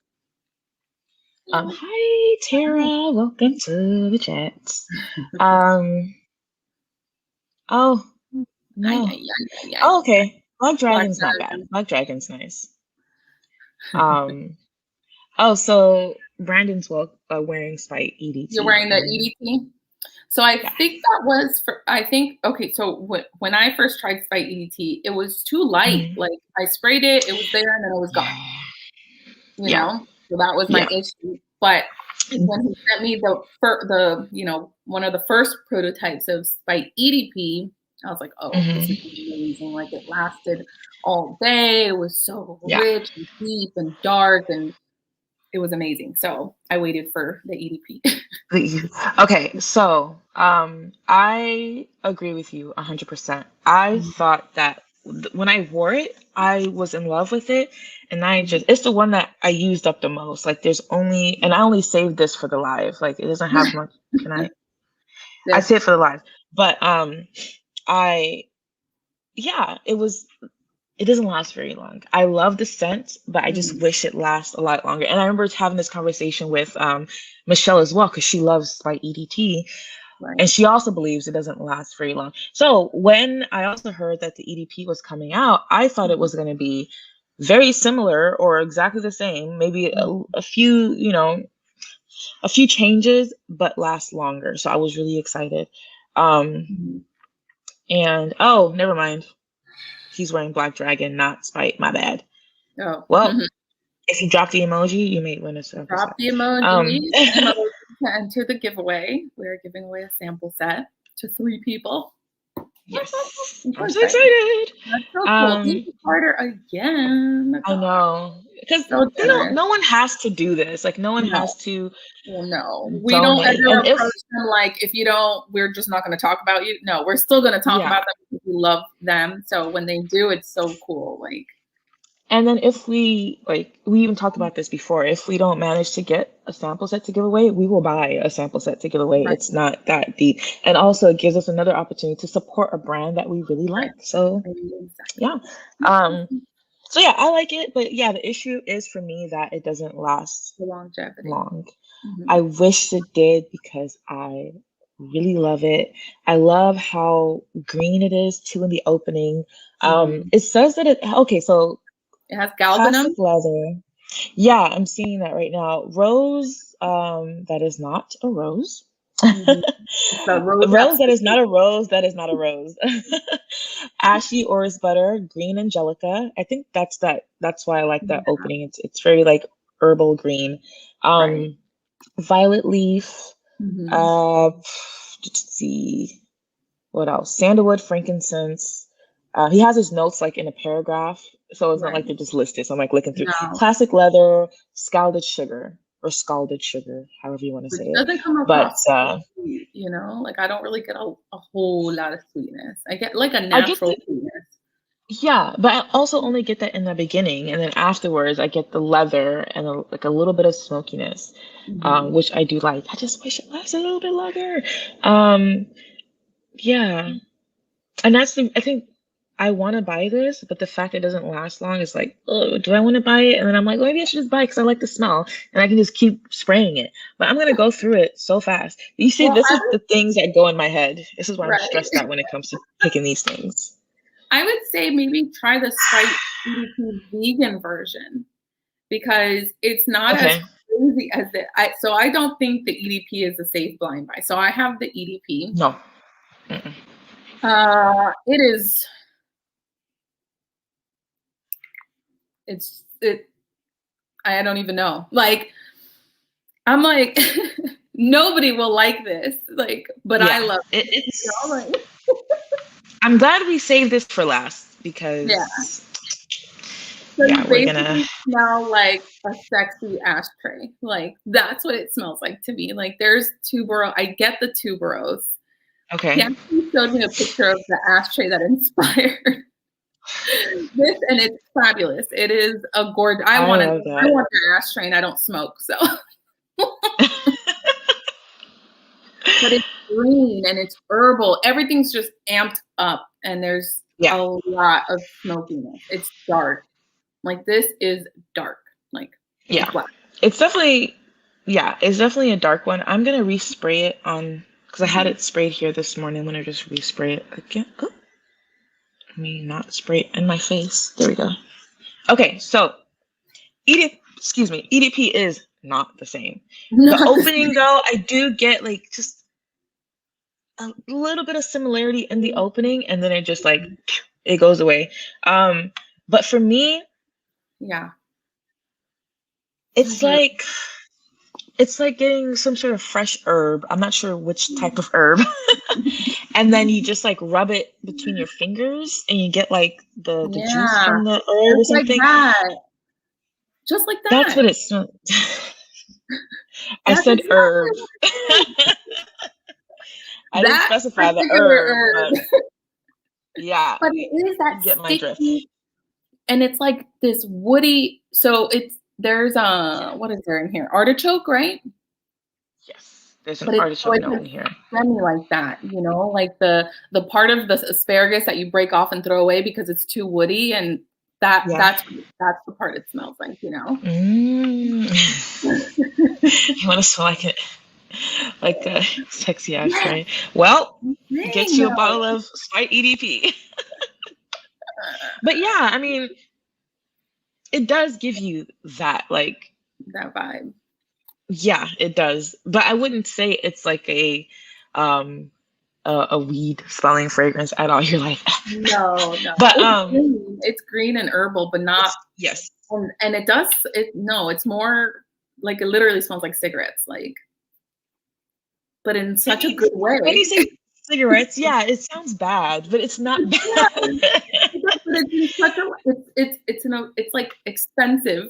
Hi Tara, welcome to the chat. Oh no. Oh, okay. Black Dragon's not bad. Black Dragon's nice. Oh, so Brandon's wearing Spite EDT. You're wearing the EDT? So I think that was okay, so when I first tried Spite EDT, it was too light. Like I sprayed it, it was there, and then it was gone. You know? So that was my issue. But when he sent me the one of the first prototypes of Spite EDP, I was like, oh, this is amazing. Like it lasted all day. It was so rich and deep and dark, and it was amazing. So I waited for the EDP. Okay, so I agree with you 100%. I thought that when I wore it, I was in love with it, and it's the one that I used up the most. Like and I only saved this for the live. Like it doesn't have much. Can I? I saved it for the live, but it doesn't last very long. I love the scent, but I just wish it lasts a lot longer. And I remember having this conversation with Michelle as well, because she loves Spite EDT. And she also believes it doesn't last very long. So when I also heard that the EDP was coming out, I thought it was going to be very similar or exactly the same, maybe a few changes, but last longer. So I was really excited. And never mind. He's wearing Black Dragon, not Spite. My bad. Oh. Well, if you drop the emoji, you may win a sample set. Drop the emoji to enter the giveaway. We're giving away a sample set to 3 people. Yes. I'm so excited. That's so cool. Thank you, Carter, again. I know. Because so no one has to do this. Like, no one has to. Well, no. We don't ever approach them like, if you don't, we're just not going to talk about you. No, we're still going to talk about them because we love them. So when they do, it's so cool. Like, and then if we even talked about this before, if we don't manage to get a sample set to give away, we will buy a sample set to give away. Right. It's not that deep. And also it gives us another opportunity to support a brand that we really like. So yeah. So yeah, I like it, but yeah, the issue is for me that it doesn't last long. I wish it did because I really love it. I love how green it is too in the opening. It says that so it has galbanum leather. Yeah, I'm seeing that right now. Rose, that is not a rose. Rose that is not a rose, that is not a rose. Ashy orris butter, green angelica. I think that's why I like that opening. It's very like herbal green. Violet leaf. Let's see what else. Sandalwood, frankincense. He has his notes like in a paragraph, so it's not like they're just listed. So I'm like looking through. Classic leather, scalded sugar, however you want to say it. Doesn't come across sweet, like I don't really get a whole lot of sweetness. I get like a natural sweetness. Yeah, but I also only get that in the beginning, and then afterwards I get the leather and a little bit of smokiness, which I do like. I just wish it lasted a little bit longer. Yeah, and I think I want to buy this, but the fact it doesn't last long is like, oh, do I want to buy it? And then I'm like, maybe I should just buy it because I like the smell and I can just keep spraying it. But I'm going to go through it so fast. You see, this is the things that go in my head. This is why I'm stressed out when it comes to picking these things. I would say maybe try the Spite EDT vegan version because it's not as crazy as it. So I don't think the EDP is a safe blind buy. So I have the EDP. No. It is. I don't even know. Like, I'm like, nobody will like this. Like, but I love it. I'm glad we saved this for last because so you basically smell like a sexy ashtray. Like, that's what it smells like to me. Like, there's tuberose. I get the tuberose. Okay. Bianchi showed me a picture of the ashtray that inspired this, and it's fabulous. It is a gorgeous. I want the ashtray, and I don't smoke, so. But it's green and it's herbal. Everything's just amped up, and there's a lot of smokiness. It's dark. Like, this is dark. Like, it's definitely a dark one. I'm gonna respray it on because I had it sprayed here this morning. I'm gonna just respray it again. Oh. Let me not spray it in my face. There we go. Okay, so EDP is not the same. The opening though, I do get like just a little bit of similarity in the opening, and then it just like it goes away. But for me, it's like getting some sort of fresh herb. I'm not sure which type of herb. And then you just like rub it between your fingers and you get like the juice from the herb or something. Like that. Just like that. That's what it smells. I said herb. I didn't specify the herb. But, but it is that get my drift. And it's like this woody. So there's what is there in here? Artichoke, right? Yes. There's an artichoke note in here. Semi like that, like the part of the asparagus that you break off and throw away because it's too woody, and that's the part it smells like, You want to smell like a sexy ashtray? Well, get you a bottle of Spite EDP. But yeah, I mean, it does give you that vibe. Yeah, it does. But I wouldn't say it's like a weed smelling fragrance at all. You're like, no. But it's green and herbal, but not yes. And it's more like it literally smells like cigarettes, like, but in such a good way. When you say cigarettes. Yeah, it sounds bad, but it's not bad. Yeah, it's like expensive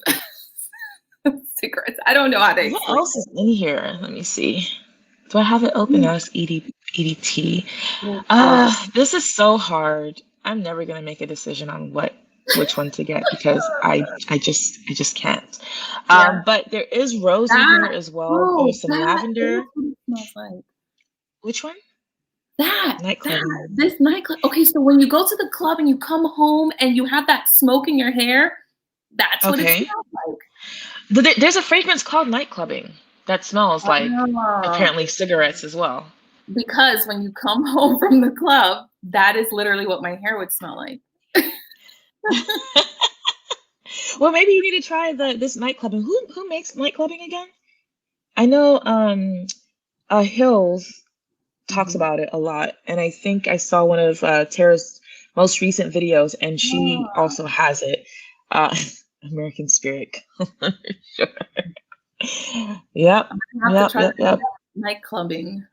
cigarettes. I don't know how to What explain else is in here? Let me see. Do I have it open as EDT? it. This is so hard. I'm never gonna make a decision on which one to get because I just can't. Yeah. But there is rose in here as well. There's some That's lavender. what it smells like. Which one? That, Nightclubbing. this nightclub. Okay, so when you go to the club and you come home and you have that smoke in your hair, that's what it Okay. smells like. But there's a fragrance called Nightclubbing that smells like Oh, apparently cigarettes as well. because when you come home from the club, that is literally what my hair would smell like. Well, maybe you need to try this Nightclubbing. Who makes Nightclubbing again? I know Hughes talks about it a lot, and I think I saw one of Tara's most recent videos, and she Oh, also has it. Uh, American Spirit. Sure. Yep. I have to try Yep. night clubbing.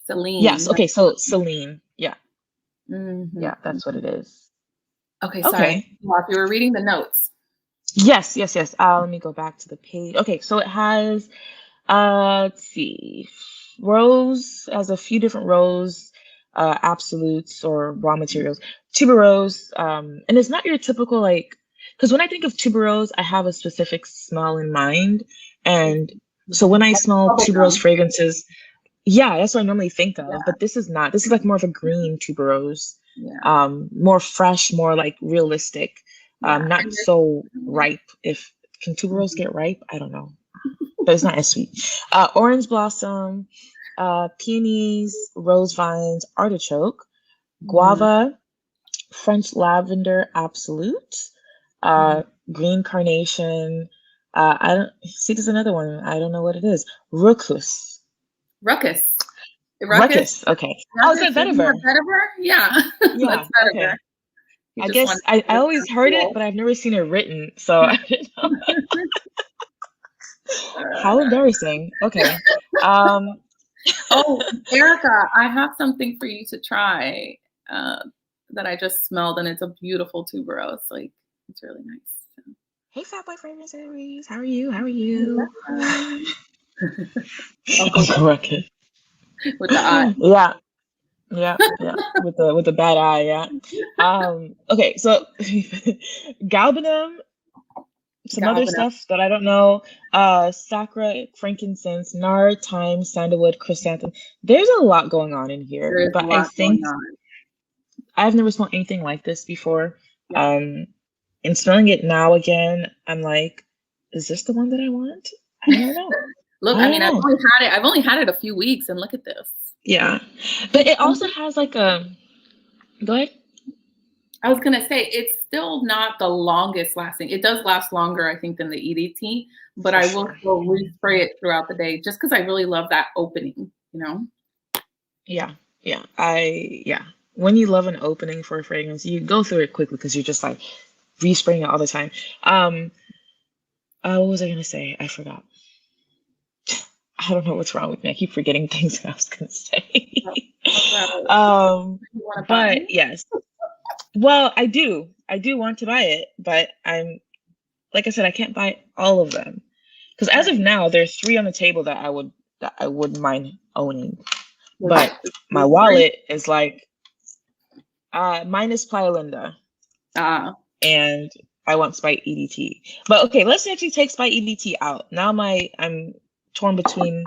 Yes. Celine. Okay. So Celine. Yeah. Mm-hmm. Yeah. That's what it is. Okay, sorry. Okay. Well, if you were reading the notes. Yes. Let me go back to the page. Okay. So it has, let's see, rose has a few different rose, absolutes or raw materials. Tuberose, and it's not your typical like, because when I think of tuberose, I have a specific smell in mind, and so when I smell tuberose fragrances, yeah, that's what I normally think of. Yeah. But this is not. This is like more of a green tuberose, Yeah. more fresh, more like realistic, not so ripe. If can tuberose get ripe? I don't know, but it's not as sweet. Orange blossom, peonies, rose vines, artichoke, guava, French lavender absolute, green carnation. I don't see. There's another one. I don't know what it is. Ruckus. Ruckus. Okay. Oh, is that vetiver? Vetiver? Yeah. Yeah. That's vetiver. Okay. I guess I always heard it, but I've never seen it written, so I didn't know. How embarrassing. Okay. Oh, Erica, I have something for you to try that I just smelled, and it's a beautiful tuberose. Like, it's really nice. Hey, Fat Boy Fragrance Series. How are you? Uncle Ruckus. With the eye. Yeah. With the bad eye, yeah. Okay, so galbanum, some other stuff that I don't know. Sacra, frankincense, nard, thyme, sandalwood, chrysanthemum. There's a lot going on in here, but I think I've never smelled anything like this before. Yeah. And smelling it now again, I'm like, is this the one that I want? I don't know. Look, I mean, I've only had it a few weeks, and look at this. Yeah, but it also has like a. Go ahead. I was gonna say it's still not the longest lasting. It does last longer, I think, than the EDT, but I will still respray it throughout the day just because I really love that opening. You know. Yeah. When you love an opening for a fragrance, you go through it quickly because you're just like respraying it all the time. What was I gonna say? I forgot. I don't know what's wrong with me. I keep forgetting things I was gonna say. But yes. Well, I do want to buy it, but I'm, like I said, I can't buy all of them because as of now, there's 3 on the table that I wouldn't mind owning, but my wallet is like, mine is Playa, and I want Spite EDT. But okay, let's actually take Spite EDT out. Now I'm torn between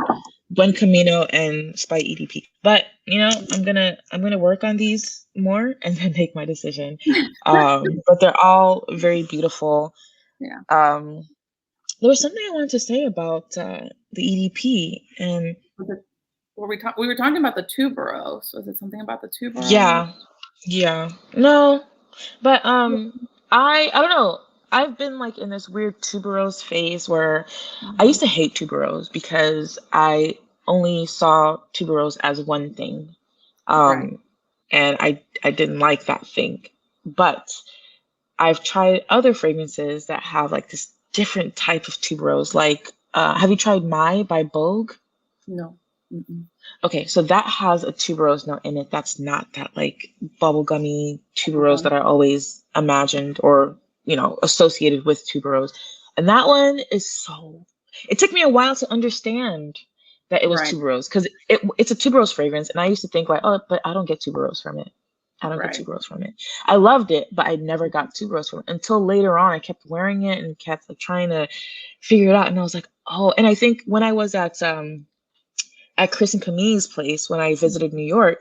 Buen Camino and Spite EDP. But you know, I'm gonna work on these more and then make my decision. But they're all very beautiful. Yeah. There was something I wanted to say about the EDP, and we were talking about the tuberose. Was it something about the tuberose? Yeah. No, but I don't know. I've been like in this weird tuberose phase where I used to hate tuberose because I only saw tuberose as one thing. And I didn't like that thing. But I've tried other fragrances that have like this different type of tuberose. Like, have you tried My by Bogue? No. Okay, so that has a tuberose note in it. That's not that like bubblegummy tuberose that I always imagined or, you know, associated with tuberose. And that one is so, it took me a while to understand that it was tuberose because it's a tuberose fragrance. And I used to think like, oh, but I don't get tuberose from it. I don't get tuberose from it. I loved it, but I never got tuberose from it until later on. I kept wearing it and kept like trying to figure it out. And I was like, oh, and I think when I was at Chris and Camille's place when I visited New York,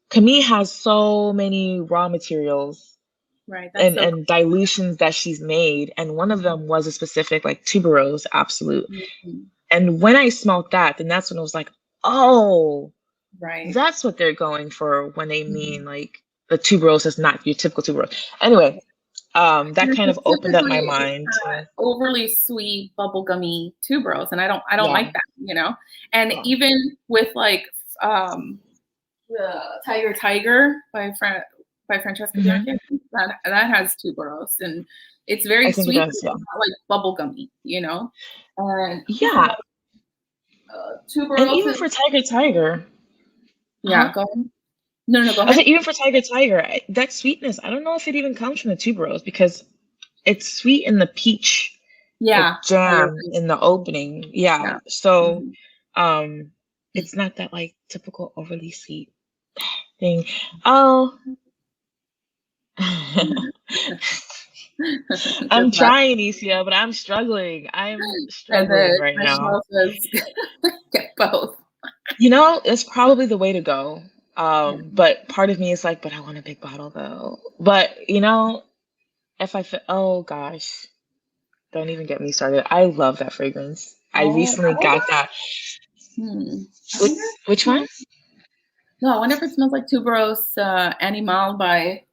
Camille has so many raw materials and dilutions that she's made. And one of them was a specific like tuberose absolute. And when I smelled that, then that's when I was like, oh, that's what they're going for when they mean like the tuberose is not your typical tuberose. Anyway, that kind of opened up my mind. Overly sweet bubblegummy tuberose, and I don't like that, you know. And even with like the Tiger by Francesca Bianchi, that has tuberose, and it's very sweet, it's not like bubblegummy, you know. Yeah. Tuberose. And even for Tiger. Yeah, go ahead. No, go ahead. I said even for Tiger, that sweetness, I don't know if it even comes from the tuberose because it's sweet in the peach jam in the opening. Yeah. So it's not that like typical overly sweet thing. Oh. I'm trying, Isia, but I'm struggling. I'm struggling right now. Get both. You know, it's probably the way to go. But part of me is like, but I want a big bottle though. But you know, if I oh gosh, don't even get me started. I love that fragrance. I recently got that. Which one? No, I wonder if it smells like tuberose Animal by.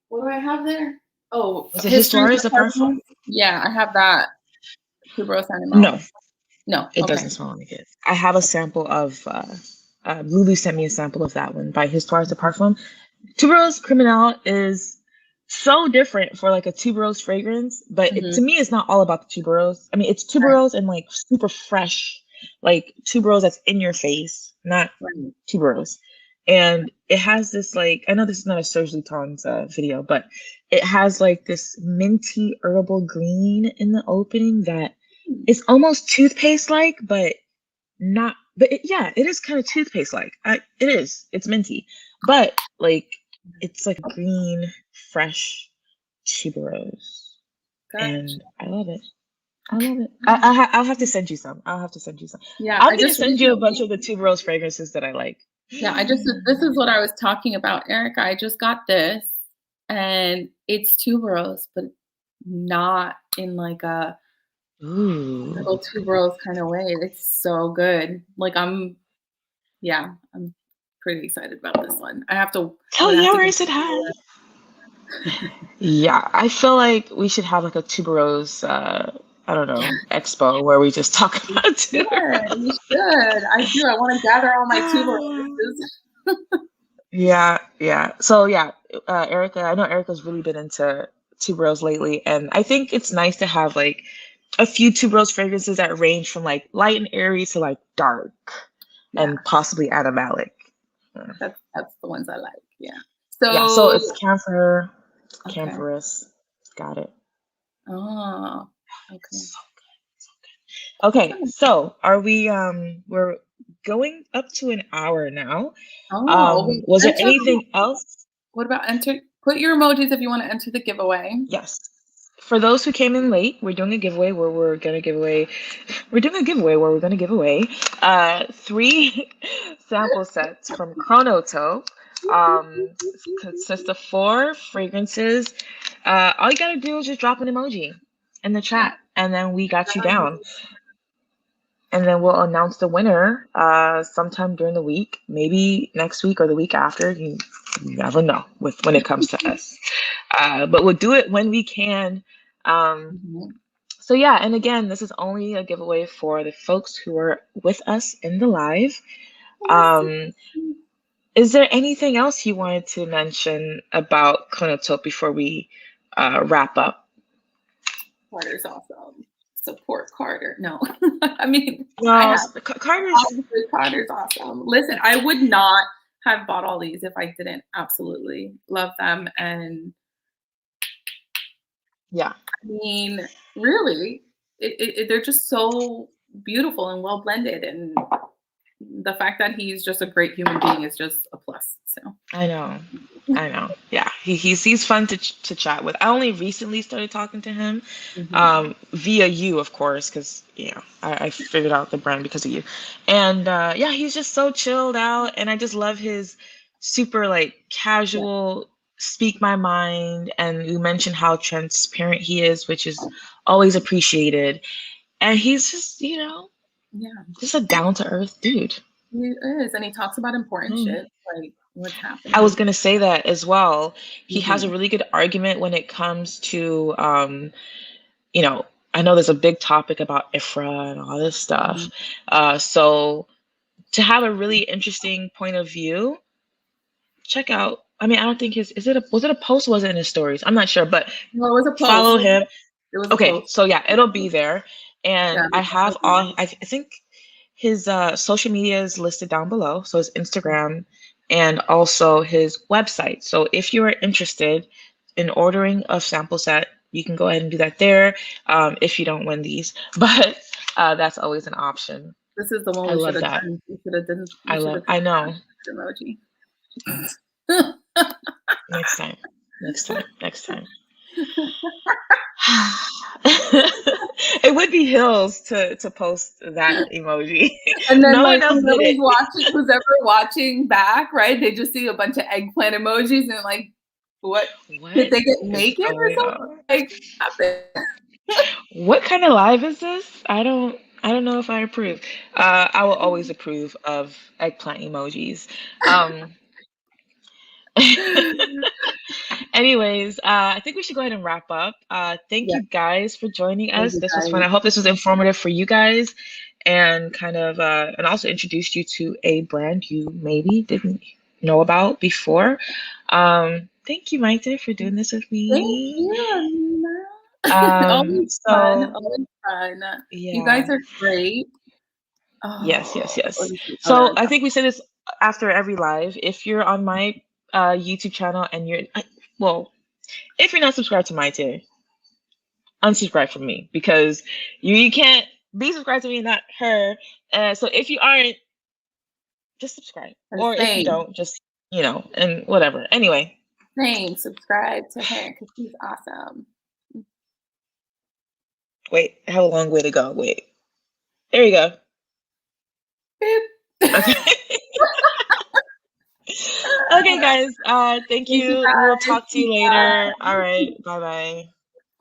What do I have there? Oh, is it Histoires de Parfum? Yeah, I have that tuberose Animal. No, it doesn't smell like it. I have a sample of. Lulu sent me a sample of that one by Histoires de Parfum. Tuberose Criminal is so different for like a tuberose fragrance, but to me, it's not all about the tuberose. I mean, it's tuberose and like super fresh, like tuberose that's in your face, not tuberose. And it has this like, I know this is not a Serge Lutens video, but it has like this minty herbal green in the opening that is almost toothpaste-like, but not. But it is kind of toothpaste-like. It is. It's minty, but like it's like green, fresh tuberose, and I love it. I'll have to send you some. Yeah, I'm gonna send you a bunch of the tuberose fragrances that I like. Yeah, this is what I was talking about, Erica. I just got this, and it's tuberose, but not in like a little tuberose kind of way. It's so good. Like I'm pretty excited about this one. I have to tell Yaris it has. Yeah, I feel like we should have like a tuberose I don't know, expo where we just talk about tuberose. Yeah, you should. I do. I want to gather all my tuberoses. Yeah. So Erica, I know Erica's really been into tuberose lately, and I think it's nice to have like a few tuberose fragrances that range from like light and airy to like dark and possibly animalic. That's the ones I like. Yeah. So it's camphor, camphoris. Got it. Oh, okay. So good. Okay, so are we? We're going up to an hour now. Was there anything else? What about put your emojis if you want to enter the giveaway. Yes. For those who came in late, we're doing a giveaway where we're gonna give away 3 sample sets from Chronotope. Consists of 4 fragrances. All you gotta do is just drop an emoji in the chat, and then we got you down. And then we'll announce the winner sometime during the week, maybe next week or the week after. You never know when it comes to us. But we'll do it when we can. So yeah, and again, this is only a giveaway for the folks who are with us in the live. Is there anything else you wanted to mention about Chronotope before we wrap up? Water's awesome. support Carter. No, I mean, No, Carter's awesome. Listen, I would not have bought all these if I didn't absolutely love them. And yeah, I mean, really, they're just so beautiful and well blended. And the fact that he's just a great human being is just a plus. So I know. Yeah, he's fun to chat with. I only recently started talking to him, via you, of course, because I figured out the brand because of you. And yeah, he's just so chilled out, and I just love his super like casual speak my mind. And you mentioned how transparent he is, which is always appreciated. And he's just just a down to earth dude. He is, and he talks about important shit, like what's happening. I was gonna say that as well. He has a really good argument when it comes to, I know there's a big topic about IFRA and all this stuff. So to have a really interesting point of view, check out. I mean, I don't think was it a post? Or was it in his stories? I'm not sure, but no, it was a post. Follow him. It was okay, so yeah, it'll be there, and I have all. I think his social media is listed down below, so his Instagram and also his website. So if you are interested in ordering a sample set, you can go ahead and do that there, if you don't win these. But that's always an option. This is the one we should have done. We should have done. I know. Emoji. Next time. It would be Hills to post that emoji. And then like who's ever watching back, right? They just see a bunch of eggplant emojis and like, what? Did they get naked or something? Like, what kind of live is this? I don't know if I approve. I will always approve of eggplant emojis. Anyways, I think we should go ahead and wrap up. Thank you guys for joining us. This was fun. I hope this was informative for you guys, and kind of and also introduced you to a brand you maybe didn't know about before. Thank you, Maite, for doing this with me. Thank you, Amina. Always fun. Yeah. You guys are great. Oh, yes. So I think we say this after every live. If you're on my YouTube channel and if you're not subscribed to Maite, unsubscribe from me, because you can't be subscribed to me and not her. So if you aren't, just subscribe. Or if you don't, just, and whatever. Anyway. Subscribe to her because she's awesome. Wait, I have a long way to go. Wait. There you go. Beep. Okay. Okay, guys. Thank you. We'll talk to you later. All right. Bye-bye.